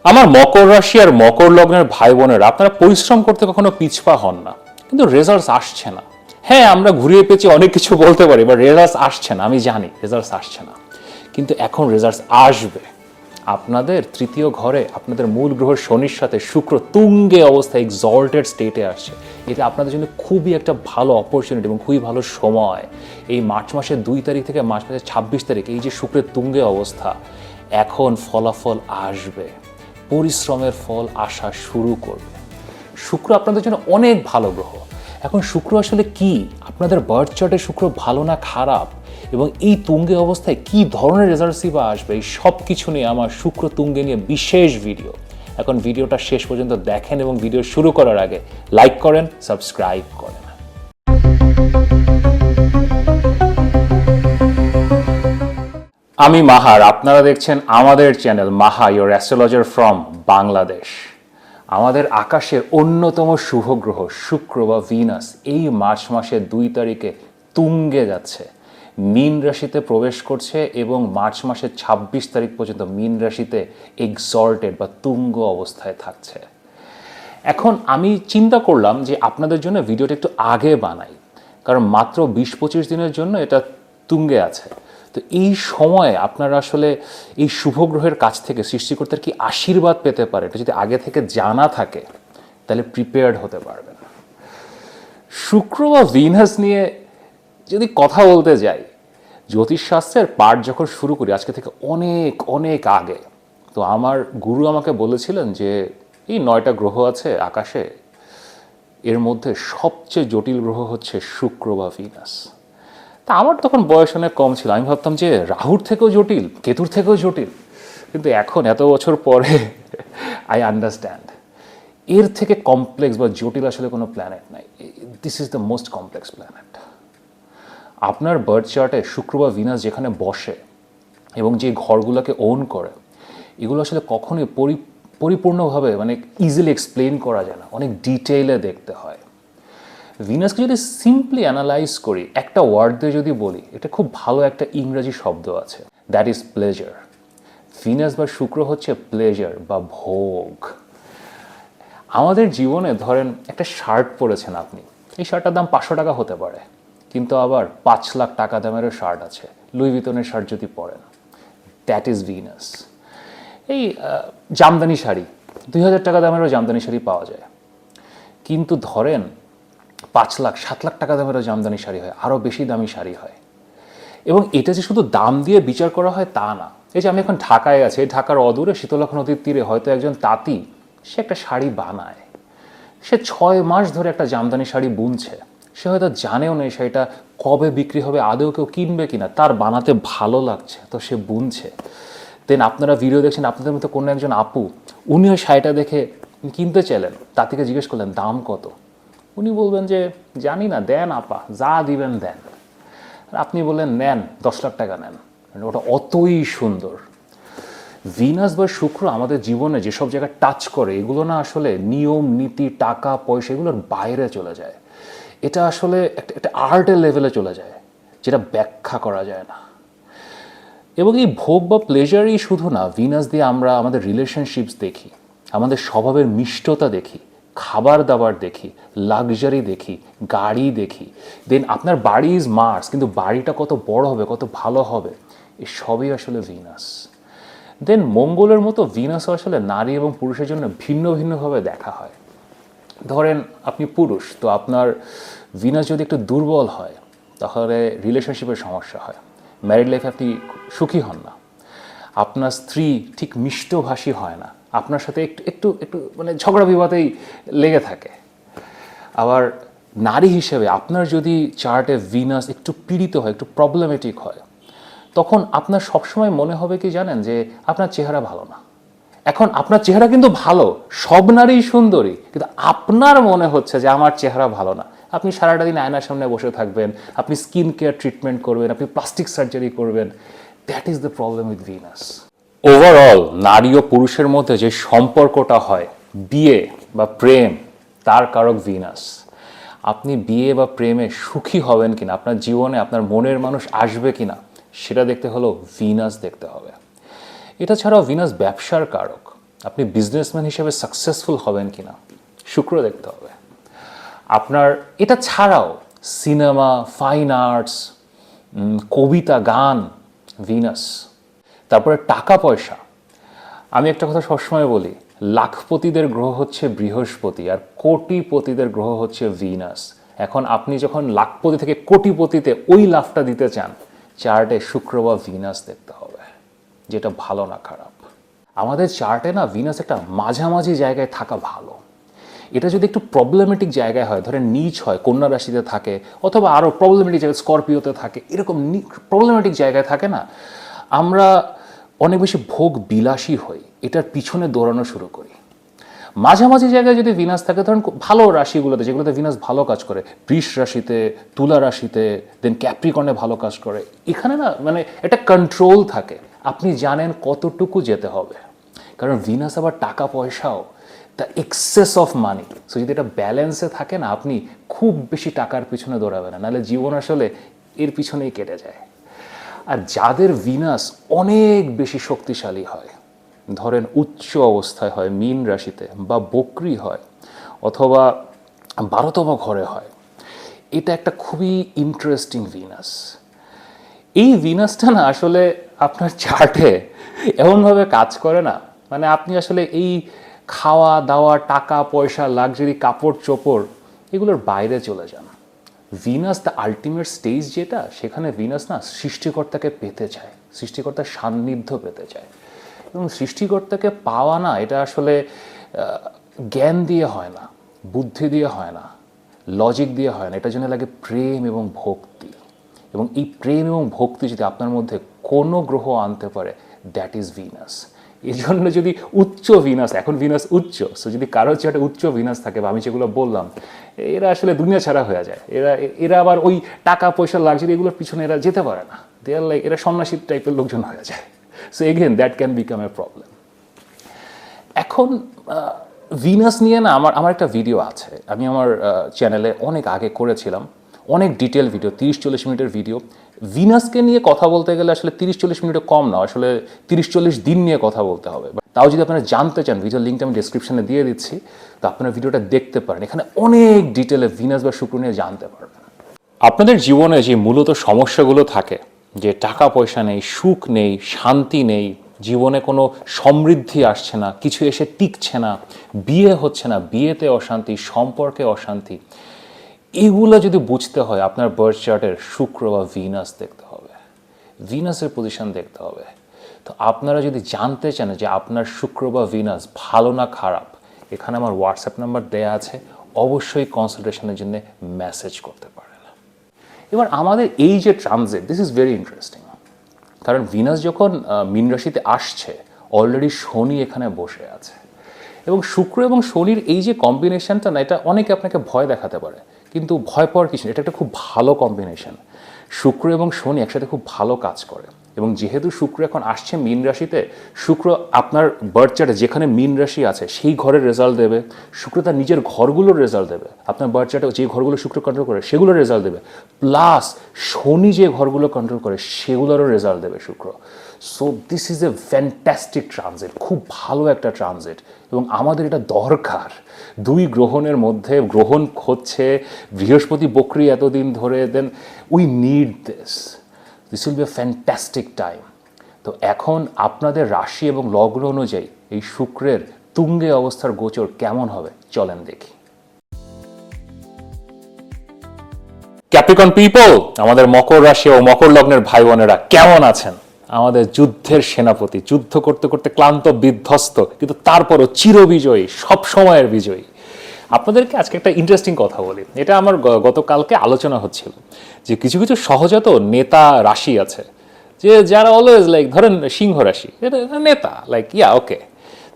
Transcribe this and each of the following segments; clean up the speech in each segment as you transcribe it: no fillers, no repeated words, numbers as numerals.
আমার মকর রাশি আর মকর লগ্নের ভাই বোনেরা, আপনারা পরিশ্রম করতে কখনো পিছপা হন না, কিন্তু রেজাল্টস আসছে না। হ্যাঁ, আমরা ঘুরিয়ে পেঁচে অনেক কিছু বলতে পারি, বাট রেজাল্টস আসছে না। আমি জানি রেজাল্টস আসছে না, কিন্তু এখন রেজাল্টস আসবে। আপনাদের তৃতীয় ঘরে আপনাদের মূল গ্রহ শনির সাথে শুক্র তুঙ্গে অবস্থায় এক্সল্টেড স্টেটে আসছে। এটা আপনাদের জন্য খুবই একটা ভালো অপরচুনিটি এবং খুবই ভালো সময়। এই মার্চ মাসের 2 তারিখ থেকে মার্চ মাসের 26 তারিখ, এই যে শুক্রের তুঙ্গে অবস্থা, এখন ফলাফল আসবে, পরিশ্রমের ফল আসা শুরু করবে। শুক্র আপনাদের জন্য অনেক ভালো গ্রহ। এখন শুক্র আসলে কি, আপনাদের বার্থ চার্টে শুক্র ভালো না খারাপ, এবং এই তুঙ্গে অবস্থায় কি ধরনের রেজাল্টসই বা আসবে, এই সব কিছু নিয়ে আমার শুক্র তুঙ্গে নিয়ে বিশেষ ভিডিও। এখন ভিডিওটা শেষ পর্যন্ত দেখেন এবং ভিডিও শুরু করার আগে লাইক করেন, সাবস্ক্রাইব করেন। আমি মাহার, আপনারা দেখছেন আমাদের channel Maha, your astrologer from Bangladesh. আমাদের আকাশের অন্যতম শুভ গ্রহ শুক্র বা ভিনাস এই মার্চ মাসের 2 তারিখে তুঙ্গে যাচ্ছে, মীন রাশিতে প্রবেশ করছে এবং মার্চ মাসের 26 তারিখ পর্যন্ত মীন রাশিতে এক্সল্টেড বা তুঙ্গ অবস্থায় থাকছে। এখন আমি চিন্তা করলাম যে আপনাদের জন্য ভিডিওটা একটু আগে বানাই, কারণ মাত্র 20-25 দিনের জন্য এটা তুঙ্গে আছে। তো এই সময়ে আপনারা আসলে এই শুভ গ্রহের কাছ থেকে সৃষ্টিকর্তার কি আশীর্বাদ পেতে পারে, এটা যদি আগে থেকে জানা থাকে তাহলে প্রিপেয়ার্ড হতে পারবেন। শুক্র বা ভিনাস নিয়ে যদি কথা বলতে যাই, জ্যোতিষশাস্ত্রের পাঠ যখন শুরু করি আজকে থেকে অনেক অনেক আগে, তো আমার গুরু আমাকে বলেছিলেন যে এই 9টা গ্রহ আছে আকাশে, এর মধ্যে সবচেয়ে জটিল গ্রহ হচ্ছে শুক্র বা ভিনাস। তা আমার তখন বয়স অনেক কম ছিল, আমি ভাবতাম যে রাহুর থেকেও জটিল, কেতুর থেকেও জটিল। কিন্তু এখন এত বছর পরে আই আন্ডারস্ট্যান্ড এর থেকে কমপ্লেক্স বা জটিল আসলে কোনো প্ল্যানেট নাই। This is the most complex planet. আপনার বার্থ চার্টে শুক্র বা ভিনাস যেখানে বসে এবং যে ঘরগুলোকে ওন করে, এগুলো আসলে কখনোই পরিপূর্ণভাবে মানে ইজিলি এক্সপ্লেন করা যায় না, অনেক ডিটেইলে দেখতে হয়। ভিনাসকে যদি সিম্পলি অ্যানালাইজ করি, একটা ওয়ার্ড দিয়ে যদি বলি, এটা খুব ভালো একটা ইংরেজি শব্দ আছে, দ্যাট ইজ প্লেজার। ভিনাস বা শুক্র হচ্ছে প্লেজার বা ভোগ। আমাদের জীবনে ধরেন একটা শার্ট পরেছেন আপনি, এই শার্টটার দাম 500 টাকা হতে পারে, কিন্তু আবার 5 লাখ টাকা দামেরও শার্ট আছে লুই ভিতনের শার্ট যদি পরেন, দ্যাট ইজ ভিনাস। এই জামদানি শাড়ি, 2000 টাকা দামেরও জামদানি শাড়ি পাওয়া যায়, কিন্তু ধরেন 5 লাখ 7 লাখ টাকা দামেরও জামদানি শাড়ি হয়, আরও বেশি দামি শাড়ি হয়। এবং এটা যে শুধু দাম দিয়ে বিচার করা হয় তা না। এই যে আমি এখন ঢাকায় আছি, ঢাকার অদূরে শীতলক্ষ্যা নদীর তীরে হয়তো একজন তাঁতি, সে একটা শাড়ি বানায়, সে 6 মাস ধরে একটা জামদানি শাড়ি বুনছে, সে হয়তো জানেও না এই শাড়িটা কবে বিক্রি হবে, আদৌ কেউ কিনবে কিনা, তার বানাতে ভালো লাগছে তো সে বুনছে। দেন আপনারা ভিডিও দেখছেন, আপনাদের মতো কোনো একজন আপু, উনি ওই শাড়িটা দেখে কিনতে চাইলেন, তাঁতিকে জিজ্ঞেস করলেন দাম কত, উনি বলবেন যে জানি না, দেন আপা, যা দিবেন দেন। আর আপনি বললেন নেন, 10 লাখ টাকা নেন, মানে ওটা অতই সুন্দর। ভিনাস বা শুক্র আমাদের জীবনে যেসব জায়গায় টাচ করে, এগুলো না আসলে নিয়ম নীতি টাকা পয়সা এগুলোর বাইরে চলে যায়। এটা আসলে একটা আর্টের লেভেলে চলে যায়, যেটা ব্যাখ্যা করা যায় না। এবং এই ভোগ বা প্লেজারই শুধু না, ভিনাস দিয়ে আমরা আমাদের রিলেশনশিপস দেখি, আমাদের স্বভাবের মিষ্টতা দেখি, খাবার দাবার দেখি, লাক্সারি দেখি, গাড়ি দেখি। দেন আপনার বাড়ি ইজ মার্স, কিন্তু বাড়িটা কত বড় হবে, কত ভালো হবে, এই সবই আসলে ভিনাস। দেন মঙ্গলের মতো ভিনাসও আসলে নারী এবং পুরুষের জন্য ভিন্ন ভিন্নভাবে দেখা হয়। ধরেন আপনি পুরুষ, তো আপনার ভিনাস যদি একটু দুর্বল হয় তাহলে রিলেশনশিপের সমস্যা হয়, ম্যারিড লাইফে আপনি সুখী হন না, আপনার স্ত্রী ঠিক মিষ্টভাষী হয় না, আপনার সাথে একটু একটু একটু মানে ঝগড়া বিবাদেই লেগে থাকে। আবার নারী হিসেবে আপনার যদি চার্টে ভিনাস একটু পীড়িত হয়, একটু প্রবলেমেটিক হয়, তখন আপনার সবসময় মনে হবে কি জানেন, যে আপনার চেহারা ভালো না। এখন আপনার চেহারা কিন্তু ভালো, সব নারী সুন্দরী, কিন্তু আপনার মনে হচ্ছে যে আমার চেহারা ভালো না। আপনি সারাটা দিন আয়নার সামনে বসে থাকবেন, আপনি স্কিন কেয়ার ট্রিটমেন্ট করবেন, আপনি প্লাস্টিক সার্জারি করবেন। That is the problem with Venus. Overall নারী ও পুরুষের মধ্যে যে সম্পর্কটা হয়, বিয়ে বা প্রেম, তার কারক ভিনাস। আপনি বিয়ে বা প্রেমে সুখী হবেন কিনা, আপনার জীবনে আপনার মনের মানুষ আসবে কিনা, সেটা দেখতে হলেও ভিনাস দেখতে হবে। এটা ছাড়াও ভিনাস ব্যবসার কারক। আপনি বিজনেসম্যান হিসেবে সাকসেসফুল হবেন কিনা, শুক্র দেখতে হবে। আপনার এটা ছাড়াও সিনেমা, ফাইন আর্টস, কবিতা, গান, ভিনাস। তারপরে টাকা পয়সা। আমি একটা কথা সবসময় বলি, লাখপতিদের গ্রহ হচ্ছে বৃহস্পতি আর কোটিপতিদের গ্রহ হচ্ছে ভিনাস। এখন আপনি যখন লাখপতি থেকে কোটিপতিতে ওই লাভটা দিতে চান, চার্টে শুক্র বা ভিনাস দেখতে হবে, যেটা ভালো না খারাপ। আমাদের চার্টে না ভিনাস একটা মাঝামাঝি জায়গায় থাকা ভালো। এটা যদি একটু প্রবলেমেটিক জায়গায় হয়, ধরেন নিচ হয়, কন্যা রাশিতে থাকে, অথবা আরও প্রবলেমেটিক জায়গায় স্করপিওতে থাকে, এরকম প্রবলেমেটিক জায়গায় থাকে না, আমরা অনেক বেশি ভোগ বিলাসী হই, এটার পিছনে দৌড়ানো শুরু করি। মাঝামাঝি জায়গায় যদি ভিনাস থাকে, ধরেন ভালো রাশিগুলোতে যেগুলোতে ভিনাস ভালো কাজ করে, বৃষ রাশিতে, তুলা রাশিতে, দেন ক্যাপ্রিকর্নে ভালো কাজ করে, এখানে না মানে একটা কন্ট্রোল থাকে, আপনি জানেন কতটুকু যেতে হবে। কারণ ভিনাস আবার টাকা পয়সাও, the access of money. So যদি এটা ব্যালেন্সে থাকে না, আপনি খুব বেশি টাকার পিছনে দৌড়াবেন না, নাহলে জীবন আসলে এর পিছনেই কেটে যায়। আর যাদের ভিনাস অনেক বেশি শক্তিশালী হয়, ধরেন উচ্চ অবস্থায় হয় মীন রাশিতে, বা বকরি হয়, অথবা 12তম ঘরে হয়, এটা একটা খুবই ইন্টারেস্টিং ভিনাস। এই ভিনাসটা না আসলে আপনার চার্টে এমনভাবে কাজ করে না, মানে আপনি আসলে এই খাওয়া দাওয়া, টাকা পয়সা, লাক্সারি, কাপড় চোপড়, এগুলোর বাইরে চলে যান। ভিনাস দ্য আলটিমেট স্টেজ যেটা, সেখানে ভিনাস না সৃষ্টিকর্তাকে পেতে চায়, সৃষ্টিকর্তার সান্নিধ্য পেতে চায়। এবং সৃষ্টিকর্তাকে পাওয়া না, এটা আসলে জ্ঞান দিয়ে হয় না, বুদ্ধি দিয়ে হয় না, লজিক দিয়ে হয় না, এটার জন্য লাগে প্রেম এবং ভক্তি। এবং এই প্রেম এবং ভক্তি যদি আপনার মধ্যে কোনো গ্রহ আনতে পারে, দ্যাট ইজ ভিনাস। এই জন্য যদি উচ্চ ভিনাস, এখন ভিনাস উচ্চ, সো যদি কারোর চার্টে উচ্চ ভিনাস থাকে, বা আমি যেগুলো বললাম, এরা আসলে দুনিয়া ছাড়া হয়ে যায়। এরা আবার ওই টাকা পয়সা, লাক্সারি, এগুলোর পিছনে এরা যেতে পারে না। দে আর লাইক, এরা সন্ন্যাসী টাইপের লোকজন হয়ে যায়। So again that can become a problem. এখন ভিনাস নিয়ে না আমার একটা ভিডিও আছে, আমি আমার চ্যানেলে অনেক আগে করেছিলাম, অনেক ডিটেল ভিডিও, 30-40 মিনিটের ভিডিও। ভিনাসকে নিয়ে কথা বলতে গেলে আসলে 30-40 মিনিটে কম না, আসলে 30-40 দিন নিয়ে কথা বলতে হবে। তাও যদি আপনারা জানতে চান, ভিডিওর লিঙ্কটা আমি ডিসক্রিপশনে দিয়ে দিচ্ছি, তো আপনারা ভিডিওটা দেখতে পারেন, এখানে অনেক ডিটেলে ভিনাস বা শুক্র নিয়ে জানতে পারবেন। আপনাদের জীবনে যে মূলত সমস্যাগুলো থাকে, যে টাকা পয়সা নেই, সুখ নেই, শান্তি নেই, জীবনে কোনো সমৃদ্ধি আসছে না, কিছু এসে টিকছে না, বিয়ে হচ্ছে না, বিয়েতে অশান্তি, সম্পর্কে অশান্তি, এগুলো যদি বুঝতে হয়, আপনার বার্থ চার্টের শুক্র বা ভিনাস দেখতে হবে, ভিনাসের পজিশন দেখতে হবে। তো আপনারা যদি জানতে চান যে আপনার শুক্র বা ভিনাস ভালো না খারাপ, এখানে আমার হোয়াটসঅ্যাপ নাম্বার দেয়া আছে, অবশ্যই কনসালটেশনের জন্য মেসেজ করতে পারেন। এবার আমাদের এই যে transit, this is very interesting. কারণ ভিনাস যখন মীন রাশিতে আসছে, অলরেডি শনি এখানে বসে আছে, এবং শুক্র এবং শনির এই যে কম্বিনেশনটা না, এটা অনেকে আপনাকে ভয় দেখাতে পারে, কিন্তু ভয় পাওয়ার কিছু নেই, এটা একটা খুব ভালো কম্বিনেশন। শুক্র এবং শনি একসাথে খুব ভালো কাজ করে, এবং যেহেতু শুক্র এখন আসছে মীন রাশিতে, শুক্র আপনার বার্থ চার্টে যেখানে মীন রাশি আছে সেই ঘরের রেজাল্ট দেবে, শুক্র তার নিজের ঘরগুলোর রেজাল্ট দেবে, আপনার বার্থ চার্টে যে ঘরগুলো শুক্র কন্ট্রোল করে সেগুলোর রেজাল্ট দেবে, প্লাস শনি যে ঘরগুলো কন্ট্রোল করে সেগুলোরও রেজাল্ট দেবে শুক্র। So this is a fantastic transit, খুব ভালো একটা ট্রানজিট, এবং আমাদের এটা দরকার। দুই গ্রহণের মধ্যে গ্রহণ হচ্ছে, বৃহস্পতি বকরি এতদিন ধরে, then we need this will be a fantastic time. তো এখন আপনাদের রাশি এবং লগ্ন অনুযায়ী এই শুক্রের তুঙ্গে অবস্থার গোচর কেমন হবে, চলেন দেখি। ক্যাপ্রিকর্ন পিপল, আমাদের মকর রাশি ও মকর লগ্নের ভাই বোনেরা কেমন আছেন? আমাদের যুদ্ধের সেনাপতি, যুদ্ধ করতে করতে ক্লান্ত বিধ্বস্ত, কিন্তু তারপরও চিরবিজয়ী, সব সময়ের বিজয়ী। আপনাদেরকে আজকে একটা ইন্টারেস্টিং কথা বলি, এটা আমার গতকালকে আলোচনা হচ্ছিল, যে কিছু কিছু সহজাত নেতা রাশি আছে, যে যারা অলওয়েজ লাইক, ধরেন সিংহ রাশি, এটা নেতা লাইক ওকে,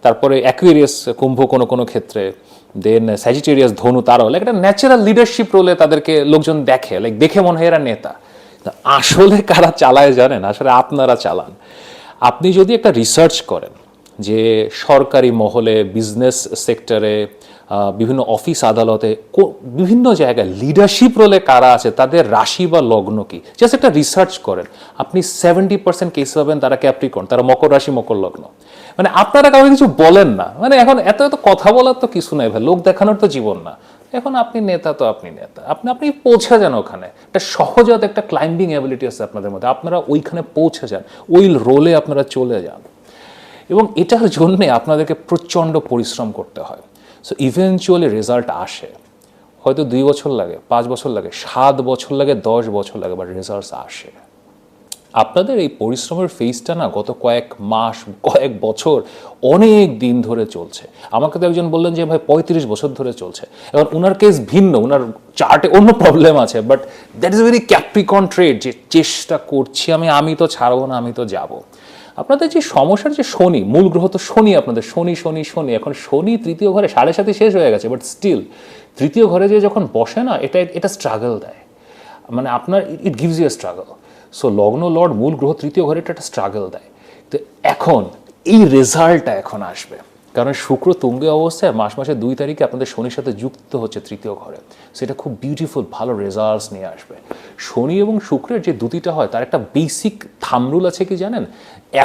তারপরে অ্যাকুয়ারিয়াস কুম্ভ কোনো কোনো ক্ষেত্রে, দেন স্যাজিটেরিয়াস ধনু, তারাও লাইক একটা ন্যাচারাল লিডারশিপ রোলে তাদেরকে লোকজন দেখে, লাইক দেখে মনে হয় এরা নেতা। আসলে কারা চালায় জানেন? আসলে আপনারা চালান। আপনি যদি একটা রিসার্চ করেন যে সরকারি মহলে, বিজনেস সেক্টরে, বিভিন্ন অফিস আদালতে, বিভিন্ন জায়গায় লিডারশিপ রোলে কারা আছে, তাদের রাশি বা লগ্ন কি, জাস্ট একটা রিসার্চ করেন, আপনি 70% কেস পাবেন তারা ক্যাপ্রিকর্ন, তারা মকর রাশি মকর লগ্ন। মানে আপনারা কাউকে কিছু বলেন না, মানে এখন এত এত কথা বলার তো কিছু নাই ভাই, লোক দেখানোর তো জীবন না। এখন আপনি নেতা তো আপনি নেতা, আপনি পৌঁছে যান ওখানে, একটা সহজাত একটা ক্লাইম্বিং অ্যাবিলিটি আছে আপনাদের মধ্যে, আপনারা ওইখানে পৌঁছে যান, ওই রোলে আপনারা চলে যান, এবং এটার জন্যে আপনাদেরকে প্রচণ্ড পরিশ্রম করতে হয়। সো ইভেনচুয়ালি রেজাল্ট আসে, হয়তো 2 বছর লাগে, 5 বছর লাগে, 7 বছর লাগে, 10 বছর লাগে, বাট রেজাল্ট আসে। আপনাদের এই পরিশ্রমের ফেজটা না গত কয়েক মাস, কয়েক বছর, অনেক দিন ধরে চলছে। আমাকে তো একজন বললেন যে ভাই 35 বছর ধরে চলছে। এবার ওনার কেস ভিন্ন, ওনার চার্টে অন্য প্রবলেম আছে, but that is very Capricorn trade, যে চেষ্টা করছি আমি তো ছাড়বো না, আমি তো যাব। আপনাদের যে সমস্যার যে শনি, মূল গ্রহ তো শনি, আপনাদের শনি শনি শনি, এখন শনি তৃতীয় ঘরে 7.5 শেষ হয়ে গেছে, বাট স্টিল তৃতীয় ঘরে যে যখন বসে না, এটা স্ট্রাগল দেয়, মানে আপনার it gives you a struggle. So লগ্ন লর্ড মূল গ্রহ তৃতীয় ঘরে একটা স্ট্রাগল দেয়। তো এখন এই রেজাল্টটা এখন আসবে, কারণ শুক্র তুঙ্গে অবস্থায় মাসের 2 তারিখে আপনাদের শনির সাথে যুক্ত হচ্ছে তৃতীয় ঘরে, সেটা খুব বিউটিফুল ভালো রেজাল্টস নিয়ে আসবে। শনি এবং শুক্রের যে দুটিটা হয় তার একটা বেসিক থামরুল আছে কি জানেন?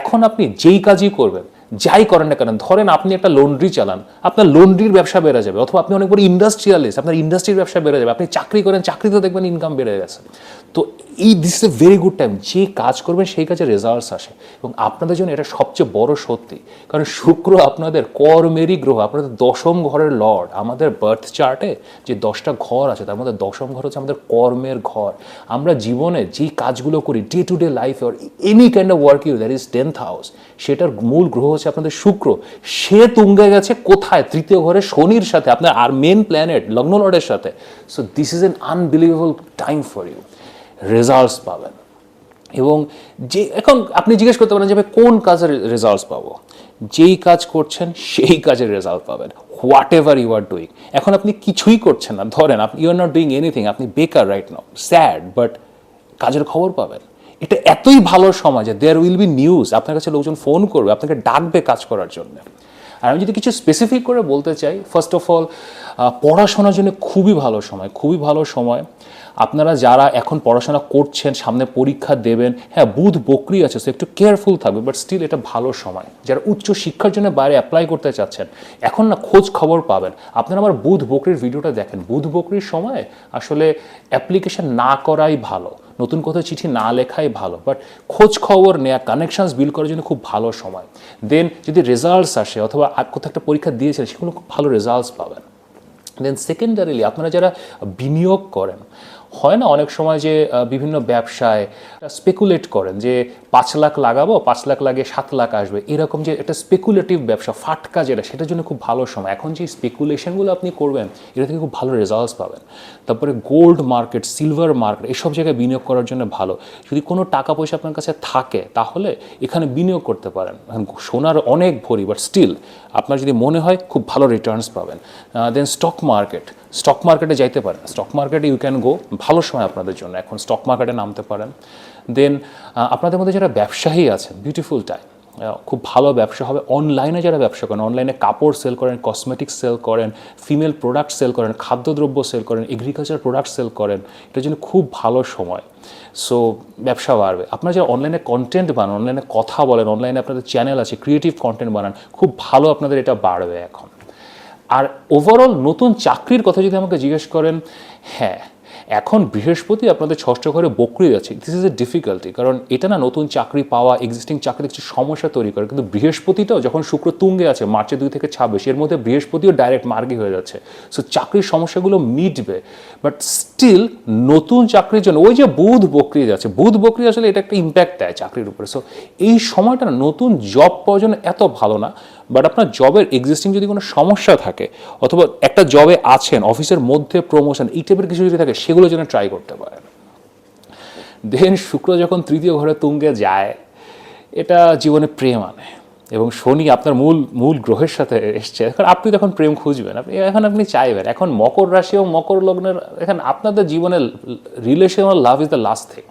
এখন আপনি যেই কাজই করবেন, যাই করেন না কেন, ধরেন আপনি একটা লন্ড্রি চালান, আপনার লন্ড্রির ব্যবসা বেড়ে যাবে, অথবা আপনি অনেক বড় ইন্ডাস্ট্রিয়ালিস্ট, আপনার ইন্ডাস্ট্রির ব্যবসা বেড়ে যাবে, আপনি চাকরি করেন, চাকরিতে দেখবেন ইনকাম বেড়ে গেছে। তো this is a very good time, যে কাজ করবেন সেই কাজে রেজাল্টস আসে, এবং আপনাদের জন্য এটা সবচেয়ে বড় সত্যি, কারণ শুক্র আপনাদের কর্মেরই গ্রহ, আপনাদের 10ম ঘরের লর্ড। আমাদের বার্থ চার্টে যে 10টা ঘর আছে তার মধ্যে 10ম ঘর হচ্ছে আমাদের কর্মের ঘর। আমরা জীবনে যে কাজগুলো করি, ডে টু ডে লাইফে, or any kind of work you, that is 10th house, সেটার মূল গ্রহ হচ্ছে আপনাদের শুক্র। সে তুঙ্গে গেছে কোথায়? তৃতীয় ঘরে শনির সাথে, আপনার আর মেন প্ল্যানেট লগ্ন লর্ডের সাথে। So this is an unbelievable time for you, results পাবেন। এবং যে এখন আপনি জিজ্ঞেস করতে পারেন যে ভাই কোন কাজের রেজাল্টস পাবো? যেই কাজ করছেন সেই কাজের রেজাল্ট পাবেন, whatever you are doing. এখন আপনি কিছুই করছেন না, ধরেন আপনি you are not doing anything, আপনি বেকার রাইট নাও, স্যাড, বাট কাজের খবর পাবেন। এটা এতই ভালো সময় যে দেয়ার উইল বি নিউজ, আপনার কাছে লোকজন ফোন করবে, আপনাকে ডাকবে কাজ করার জন্য। আর আমি যদি কিছু স্পেসিফিক করে বলতে চাই, ফার্স্ট অফ অল পড়াশোনার জন্য খুবই ভালো সময়, খুবই ভালো সময়। আপনারা যারা এখন পড়াশোনা করছেন, সামনে পরীক্ষা দেবেন, হ্যাঁ বুধ বকরি আছে, সো একটু কেয়ারফুল থাকবে, বাট স্টিল এটা ভালো সময়। যারা উচ্চ শিক্ষার জন্য বাইরে অ্যাপ্লাই করতে চাচ্ছেন, এখন না খোঁজ খবর পাবেন। আপনারা আমার বুধ বকরির ভিডিওটা দেখেন, বুধ বকরির সময় আসলে অ্যাপ্লিকেশন না করাই ভালো, নতুন কোথাও চিঠি না লেখাই ভালো, বাট খোঁজ খবর নেওয়া, কানেকশনস বিল্ড করার জন্য খুব ভালো সময়। দেন যদি রেজাল্টস আসে, অথবা কোথাও একটা পরীক্ষা দিয়েছেন, সেগুলো খুব ভালো রেজাল্টস পাবেন। দেন সেকেন্ডারিলি আপনারা যারা বিনিয়োগ করেন, হয় না অনেক সময় যে বিভিন্ন ব্যবসায় স্পেকুলেট করেন যে 5 লাখ লাগাবো, 5 লাখ লাগিয়ে 7 লাখ আসবে, এরকম যে একটা স্পেকুলেটিভ ব্যবসা, ফাটকা যেটা, সেটার জন্য খুব ভালো সময়। এখন যে স্পেকুলেশনগুলো আপনি করবেন, এটা থেকে খুব ভালো রেজাল্টস পাবেন। তারপরে গোল্ড মার্কেট, সিলভার মার্কেট, এসব জায়গায় বিনিয়োগ করার জন্য ভালো। যদি কোনো টাকা পয়সা আপনার কাছে থাকে তাহলে এখানে বিনিয়োগ করতে পারেন। সোনার অনেক ভরি, বাট স্টিল আপনার যদি মনে হয় খুব ভালো রিটার্নস পাবেন। দেন স্টক মার্কেটে যাইতে পারেন, স্টক মার্কেটে ইউ ক্যান গো, ভালো সময় আপনাদের জন্য এখন স্টক মার্কেটে নামতে পারেন। দেন আপনাদের মধ্যে যারা ব্যবসায়ী আছেন, বিউটিফুল টাইম, খুব ভালো ব্যবসা হবে। অনলাইনে যারা ব্যবসা করেন, অনলাইনে কাপড় সেল করেন, কসমেটিক্স সেল করেন, ফিমেল প্রোডাক্ট সেল করেন, খাদ্যদ্রব্য সেল করেন, এগ্রিকালচার প্রোডাক্ট সেল করেন, এটার জন্য খুব ভালো সময়। সো ব্যবসা বাড়বে। আপনারা যারা অনলাইনে কন্টেন্ট বানান, অনলাইনে কথা বলেন, অনলাইনে আপনাদের চ্যানেল আছে, ক্রিয়েটিভ কন্টেন্ট বানান, খুব ভালো আপনাদের এটা বাড়বে এখন। আর ওভারঅল নতুন চাকরির কথা যদি আমাকে জিজ্ঞেস করেন, হ্যাঁ এখন বৃহস্পতি আপনাদের 6ষ্ঠ ঘরে বকরি আছে, দিস ইজ এ ডিফিকাল্টি, কারণ এটা না নতুন চাকরি পাওয়া, এক্সিস্টিং চাকরি কিছু সমস্যা তৈরি করে। কিন্তু বৃহস্পতিটাও যখন শুক্র তুঙ্গে আছে মার্চের 2 থেকে 26, এর মধ্যে বৃহস্পতিও ডাইরেক্ট মার্গী হয়ে যাচ্ছে, সো চাকরির সমস্যাগুলো মিটবে। বাট স্টিল নতুন চাকরির জন্য ওই যে বুধ বকরি যাচ্ছে, বুধ বকরি আসলে এটা একটা ইম্প্যাক্ট দেয় চাকরির উপরে। সো এই সময়টা নতুন জব পাওয়ার জন্য এত ভালো না, বাট আপনার জবের এক্সিস্টিং যদি কোনো সমস্যা থাকে, অথবা একটা জবে আছেন, অফিসের মধ্যে প্রমোশন, এই টাইপের কিছু যদি থাকে, সেগুলো যেন ট্রাই করতে পারেন। দেন শুক্র যখন তৃতীয় ঘরে তুঙ্গে যায়, এটা জীবনে প্রেম আনে, এবং শনি আপনার মূল গ্রহের সাথে এসছে, এখন আপনি তখন প্রেম খুঁজবেন, আপনি চাইবেন। এখন মকর রাশি এবং মকর লগ্নের, এখন আপনাদের জীবনে relation love is the last thing,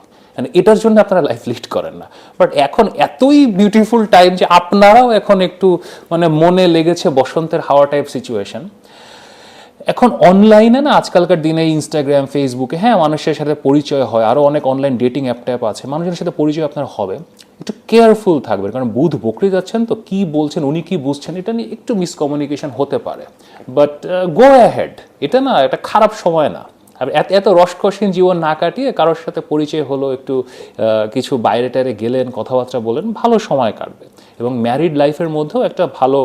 এটার জন্য আপনারা লাইফ লিড করেন না। বাট এখন এতই বিউটিফুল টাইম যে আপনারাও এখন একটু মানে মনে লেগেছে বসন্তের হাওয়া টাইপ সিচুয়েশন। এখন অনলাইনে না আজকালকার দিনে ইনস্টাগ্রাম ফেসবুকে হ্যাঁ মানুষের সাথে পরিচয় হয়, আরও অনেক অনলাইন ডেটিং অ্যাপ ট্যাপ আছে, মানুষের সাথে পরিচয় আপনার হবে, একটু কেয়ারফুল থাকবেন, কারণ বুধ বকরি যাচ্ছেন তো কী বলছেন উনি কী বুঝছেন এটা নিয়ে একটু মিসকমিউনিকেশন হতে পারে, বাট গো অ্যাহেড, এটা না এটা খারাপ সময় না। আর এত রসকসীন জীবন না কাটিয়ে কারোর সাথে পরিচয় হলো, একটু কিছু বাইরে টাইরে গেলেন, কথাবার্তা বলেন, ভালো সময় কাটবে। এবং ম্যারিড লাইফের মধ্যেও একটা ভালো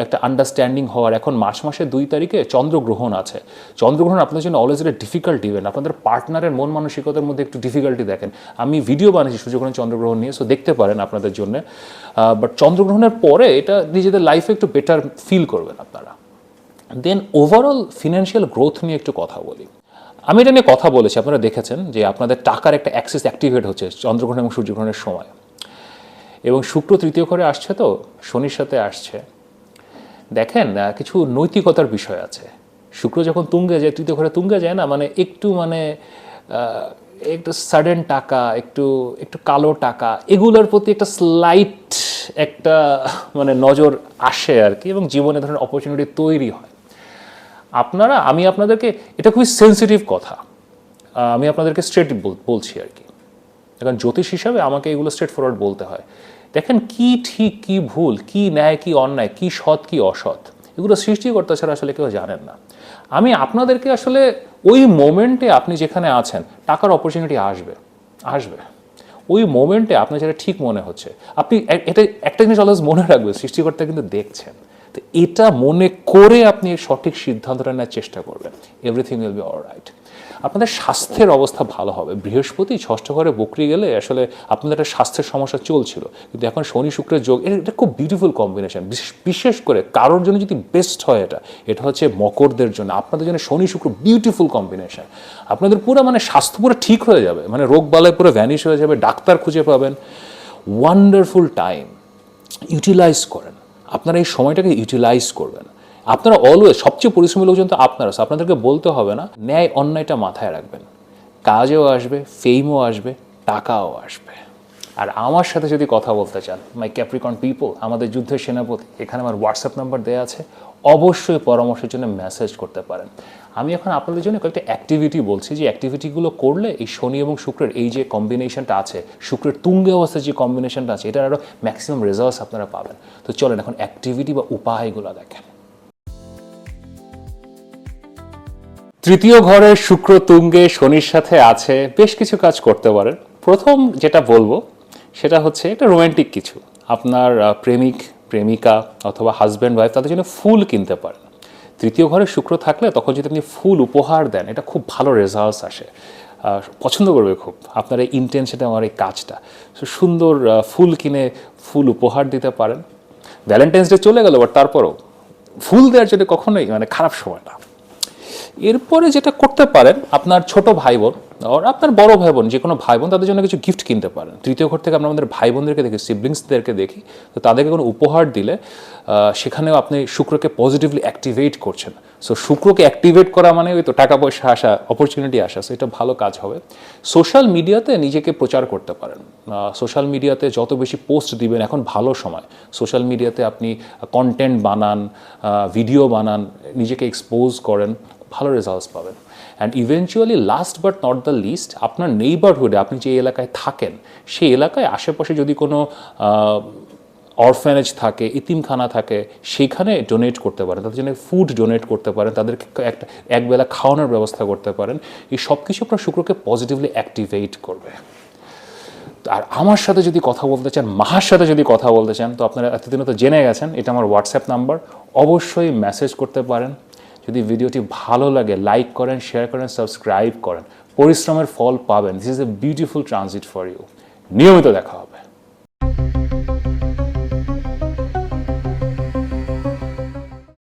একটা আন্ডারস্ট্যান্ডিং হওয়ার, এখন মার্চ মাসের 2 তারিখে চন্দ্রগ্রহণ আছে। চন্দ্রগ্রহণ আপনাদের জন্য অলওয়েজ একটা ডিফিকাল্ট ইভেন্ট, আপনাদের পার্টনারের মন মানসিকতার মধ্যে একটু ডিফিকাল্টি দেখেন। আমি ভিডিও বানিয়েছি সূর্যগ্রহণ চন্দ্রগ্রহণ নিয়ে, সো দেখতে পারেন আপনাদের জন্য। বাট চন্দ্রগ্রহণের পরে এটা নিজেদের লাইফে একটু বেটার ফিল করবেন আপনারা। দেন ওভারঅল ফিনান্সিয়াল গ্রোথ নিয়ে একটু কথা বলি। আমি এটা নিয়ে কথা বলেছি, আপনারা দেখেছেন যে আপনাদের টাকার একটা অ্যাক্সেস অ্যাক্টিভেট হচ্ছে চন্দ্রগ্রহণ এবং সূর্যগ্রহণের সময়। এবং শুক্র তৃতীয় ঘরে আসছে তো শনির সাথে আসছে, দেখেন কিছু নৈতিকতার বিষয় আছে। শুক্র যখন তুঙ্গে যায়, তৃতীয় ঘরে তুঙ্গে যায় না, মানে একটু একটু সাডেন টাকা, একটু একটু কালো টাকা, এগুলোর প্রতি একটা স্লাইট একটা নজর আসে আর কি, এবং জীবনে ধরনের অপরচুনিটি তৈরি হয়। আমি আপনাদেরকে, এটা খুবই সেন্সিটিভ কথা, আমি আপনাদেরকে স্ট্রেট বলছি আর কি, এখন জ্যোতিষ হিসাবে আমাকে এগুলো স্ট্রেট ফরওয়ার্ড বলতে হয়। দেখেন কি ঠিক কি ভুল, কি ন্যায় কি অন্যায়, কি সৎ কি অসৎ, এগুলো সৃষ্টিকর্তা ছাড়া আসলে কেউ জানেন না। আমি আপনাদেরকে আসলে ওই মোমেন্টে আপনি যেখানে আছেন টাকার অপরচুনিটি আসবে, ওই মোমেন্টে আপনার যেটা ঠিক মনে হচ্ছে, আপনি এটা একটা জিনিস অলওয়েজ মনে রাখবেন, সৃষ্টিকর্তা কিন্তু দেখছেন। তো এটা মনে করে আপনি সঠিক সিদ্ধান্তটা নেওয়ার চেষ্টা করবেন, এভরিথিং উইল বি অলরাইট। আপনাদের স্বাস্থ্যের অবস্থা ভালো হবে। বৃহস্পতি ষষ্ঠ ঘরে বকরি গেলে আসলে আপনাদের একটা স্বাস্থ্যের সমস্যা চলছিল, কিন্তু এখন শনি শুক্রের যোগ, এটা খুব বিউটিফুল কম্বিনেশন। বিশেষ করে কারোর জন্য যদি বেস্ট হয়, এটা হচ্ছে মকরদের জন্য, আপনাদের জন্য শনি শুক্র বিউটিফুল কম্বিনেশন। আপনাদের পুরো স্বাস্থ্য পুরো ঠিক হয়ে যাবে, রোগ বালাই পুরো ভ্যানিশ হয়ে যাবে, ডাক্তার খুঁজে পাবেন, ওয়ান্ডারফুল টাইম। ইউটিলাইজ করেন, আপনারা এই সময়টাকে ইউটিলাইজ করবেন। আপনারা অলওয়েজ সবচেয়ে পরিশ্রমী লোকজন তো আপনারা, আপনাদেরকে বলতে হবে না, ন্যায় অন্যায়টা মাথায় রাখবেন, কাজেও আসবে, ফেমও আসবে, টাকাও আসবে। আর আমার সাথে যদি কথা বলতে চান, মাই ক্যাপ্রিকন পিপল, আমাদের যুদ্ধের সেনাপতি, এখানে আমার হোয়াটসঅ্যাপ নাম্বার দেওয়া আছে, অবশ্যই পরামর্শের জন্য মেসেজ করতে পারেন। আমি এখন আপনাদের জন্য কয়েকটা অ্যাক্টিভিটি বলছি, যে অ্যাক্টিভিটিগুলো করলে এই শনি এবং শুক্রের এই যে কম্বিনেশনটা আছে, শুক্রের তুঙ্গে অবস্থায় যে কম্বিনেশনটা আছে, এটার আরও ম্যাক্সিমাম রেজাল্টস আপনারা পাবেন। তো চলেন এখন অ্যাক্টিভিটি বা উপায়গুলো দেখেন। তৃতীয় ঘরে শুক্র তুঙ্গে শনির সাথে আছে, বেশ কিছু কাজ করতে পারেন। প্রথম যেটা বলবো সেটা হচ্ছে এটা রোম্যান্টিক কিছু, আপনার প্রেমিক প্রেমিকা অথবা হাজব্যান্ড ওয়াইফ তাদের জন্য ফুল কিনতে পারেন। তৃতীয় ঘরে শুক্র থাকলে তখন যদি আপনি ফুল উপহার দেন, এটা খুব ভালো রেজাল্টস আসে, পছন্দ করবে খুব আপনার এই ইন্টেনশনটা, আমার এই কাজটা। সুন্দর ফুল কিনে ফুল উপহার দিতে পারেন। ভ্যালেন্টাইন্স ডে চলে গেল, বাট তারপরও ফুল দেওয়ার জন্য কখনোই খারাপ সময় না। এরপরে যেটা করতে পারেন, আপনার ছোট ভাই বোন আর আপনার বড় ভাই বোন, যে কোনো ভাই বোন, তাদের জন্য কিছু গিফট কিনতে পারেন। তৃতীয় ঘর থেকে আমরা আমাদের ভাই বোনদেরকে দেখি, সিবলিংসদেরকে দেখি, তো তাদেরকে কোনো উপহার দিলে সেখানেও আপনি শুক্রকে পজিটিভলি অ্যাক্টিভেট করছেন। সো শুক্রকে অ্যাক্টিভেট করা মানে ওই তো টাকা পয়সা আসা, অপরচুনিটি আসা, সো এটা ভালো কাজ হবে। সোশ্যাল মিডিয়াতে নিজেকে প্রচার করতে পারেন। সোশ্যাল মিডিয়াতে যত বেশি পোস্ট দিবেন, এখন ভালো সময়। সোশ্যাল মিডিয়াতে আপনি কন্টেন্ট বানান, ভিডিও বানান, নিজেকে এক্সপোজ করেন, ভালো রেজাল্টস পাবেন। And eventually last but not the least, আপনার নেইবারহুডে আপনি যে এলাকায় থাকেন, সেই এলাকায় আশেপাশে যদি কোনো অরফ্যানেজ থাকে, ইতিমখানা থাকে, সেখানে ডোনেট করতে পারেন, তাদের জন্য ফুড ডোনেট করতে পারেন, তাদেরকে একবেলা খাওয়ানোর ব্যবস্থা করতে পারেন। এই সব কিছু আপনার শুক্রকে পজিটিভলি অ্যাক্টিভেট করবে। আর আমার সাথে যদি কথা বলতে চান, মাহার সাথে যদি কথা বলতে চান, তো আপনারা এতদিন তো জেনে গেছেন, এটা আমার হোয়াটসঅ্যাপ নাম্বার, অবশ্যই মেসেজ করতে পারেন। যদি ভিডিওটি ভালো লাগে লাইক করেন, শেয়ার করেন, সাবস্ক্রাইব করেন, পরিশ্রমের ফল পাবেন। This is a beautiful transit for you. নিয়মিত দেখা হবে।